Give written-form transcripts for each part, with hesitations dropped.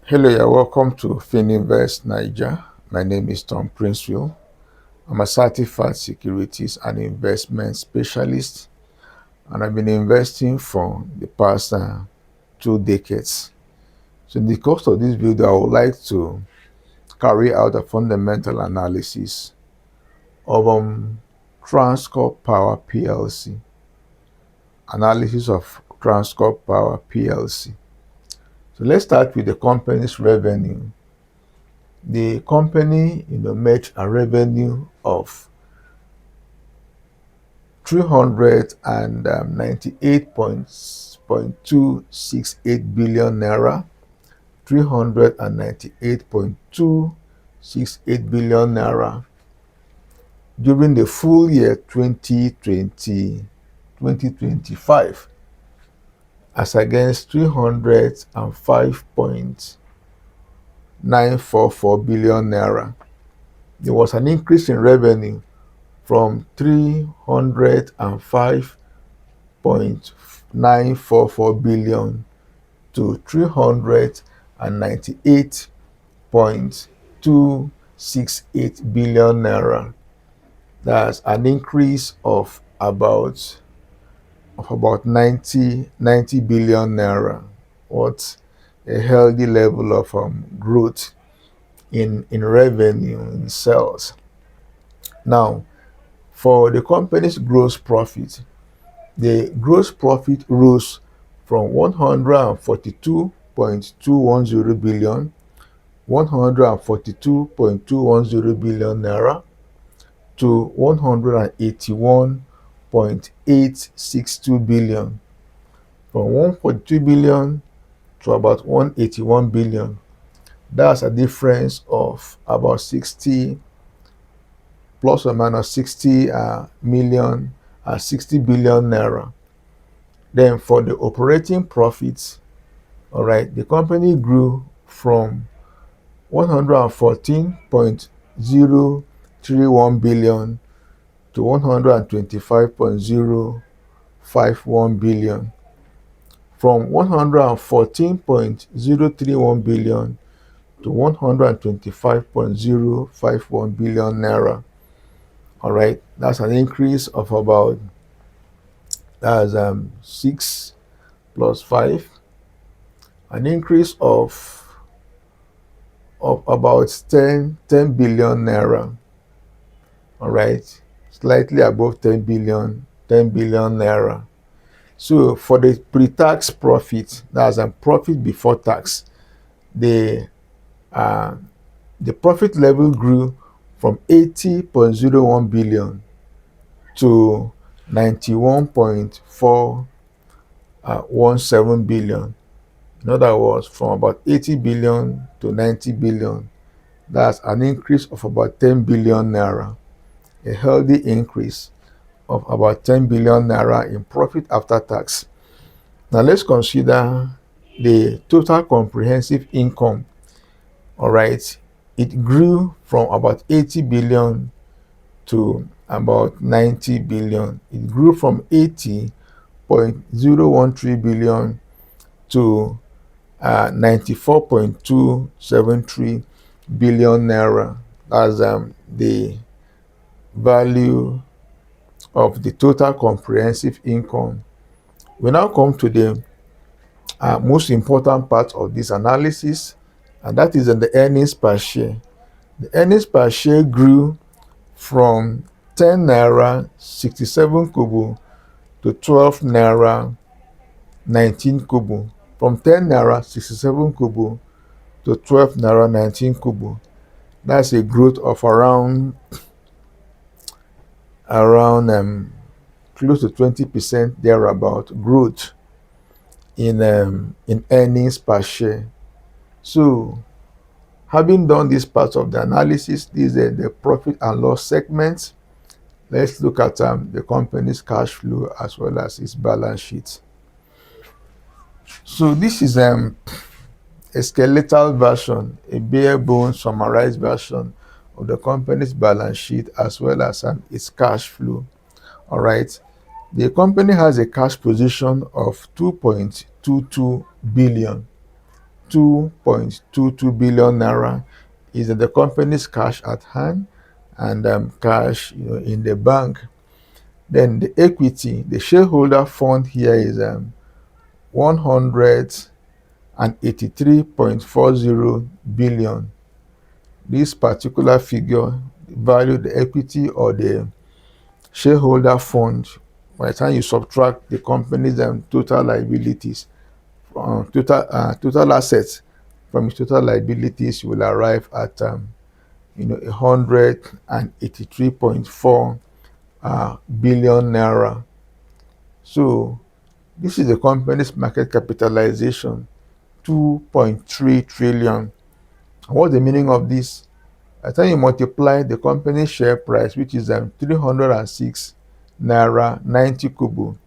Hello, you're welcome to Fininvest Niger. My name is Tom Princeville. I'm a certified securities and investment specialist, and I've been investing for the past 2 decades. So, in the course of this video, I would like to carry out a fundamental analysis of Transcorp Power Plc. Analysis of Transcorp Power Plc. So, let's start with the company's revenue. The company made a revenue of 398.268 billion naira, 398.268 billion naira during the full year 2025, as against 305.944 billion naira. There was an increase in revenue from 305.944 billion to 398.268 billion naira. That's an increase of about 90 billion naira. What a healthy level of growth in revenue, in sales. Now, for the company's gross profit, the gross profit rose from 142.210 billion, 142.210 billion naira to 181.862 billion, from 142 billion to about 181 billion. That's a difference of about 60 plus or minus 60 million, 60 billion naira. Then for the operating profits, all right, the company grew from 114.031 billion to 125.051 billion. From 114.031 billion to 125.051 billion naira. All right, that's an increase of about 6 plus 5, an increase of about 10 billion naira. All right, slightly above 10 billion naira. So for the pre-tax profit, that's a profit before tax, the profit level grew from 80.01 billion to 91.417 billion. In other words, from about 80 billion to 90 billion. That's an increase of about 10 billion naira. A healthy increase of about 10 billion naira in profit after tax. Now let's consider the total comprehensive income. All right, it grew from about 80 billion to about 90 billion. It grew from 80.013 billion to 94.273 billion naira. That's the value of the total comprehensive income. We now come to the most important part of this analysis, and that is in the earnings per share. The earnings per share grew from 10 naira 67 kobo to 12 naira 19 kobo. From 10 naira 67 kobo to 12 naira 19 kobo. That's a growth of around close to 20% thereabout growth in earnings per share. So, having done this part of the analysis, this is the profit and loss segment. Let's look at the company's cash flow as well as its balance sheet. So this is a skeletal version, a bare bones summarized version of the company's balance sheet as well as its cash flow. All right. The company has a cash position of 2.22 billion. 2.22 billion naira is the company's cash at hand and cash in the bank. Then the equity, the shareholder fund here is 183.40 billion. This particular figure value the equity or the shareholder fund by the time you subtract the company's total liabilities, total assets from its total liabilities, you will arrive at 183.4 billion naira. So this is the company's market capitalization, 2.3 trillion. What's the meaning of this? By the time you multiply the company's share price, which is 306 naira 90 kobo,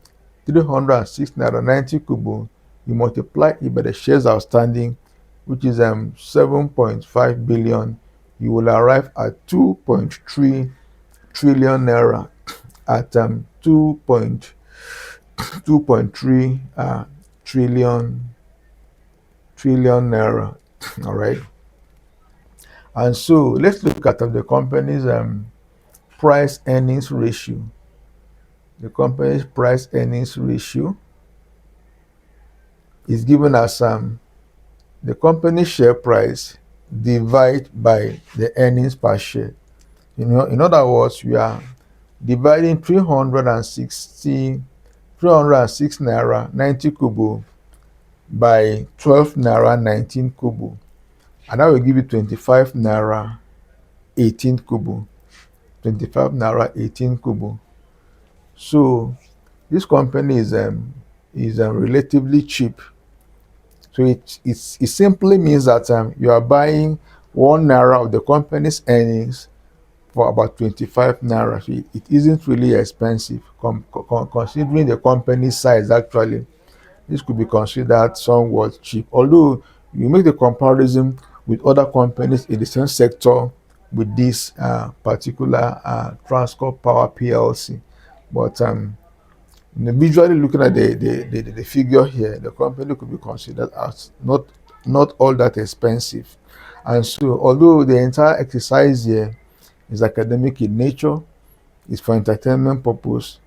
306 naira 90 kobo, you multiply it by the shares outstanding, which is 7.5 billion, you will arrive at 2.3 trillion naira at 2.3 trillion naira. All right. And so let's look at the company's price earnings ratio. The company's price earnings ratio is given as the company's share price divided by the earnings per share. In other words, we are dividing 306 naira 90 kobo by 12 naira 19 kobo, and that will give you 25 naira 18 kobo. 25 naira 18 kobo. So this company is relatively cheap. So it simply means that you are buying 1 naira of the company's earnings for about 25 naira. So it isn't really expensive considering the company's size. Actually, this could be considered somewhat cheap. Although you make the comparison with other companies in the same sector with this particular Transcorp Power Plc, but visually looking at the figure here, the company could be considered as not all that expensive. And so, although the entire exercise here is academic in nature, it's for entertainment purpose,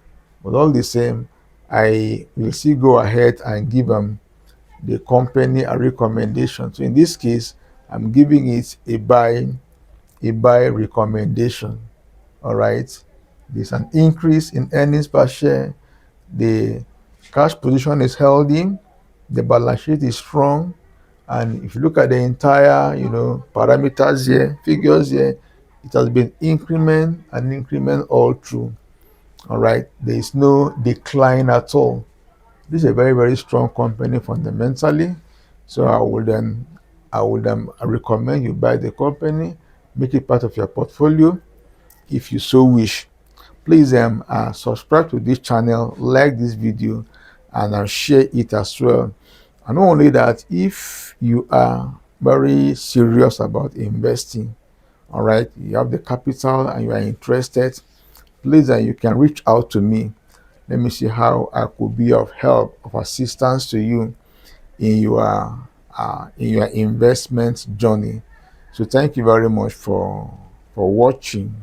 but all the same, I will still go ahead and give the company a recommendation. So in this case, I'm giving it a buy recommendation. All right. There's an increase in earnings per share. The cash position is healthy. The balance sheet is strong. And if you look at the entire, parameters here, figures here, it has been increment and increment all through. All right. There is no decline at all. This is a very, very strong company fundamentally. So I would recommend you buy the company, make it part of your portfolio if you so wish. Please subscribe to this channel, like this video, and share it as well. And not only that, if you are very serious about investing, all right, you have the capital and you are interested, please you can reach out to me. Let me see how I could be of help, of assistance to you in your investment journey. So thank you very much for watching.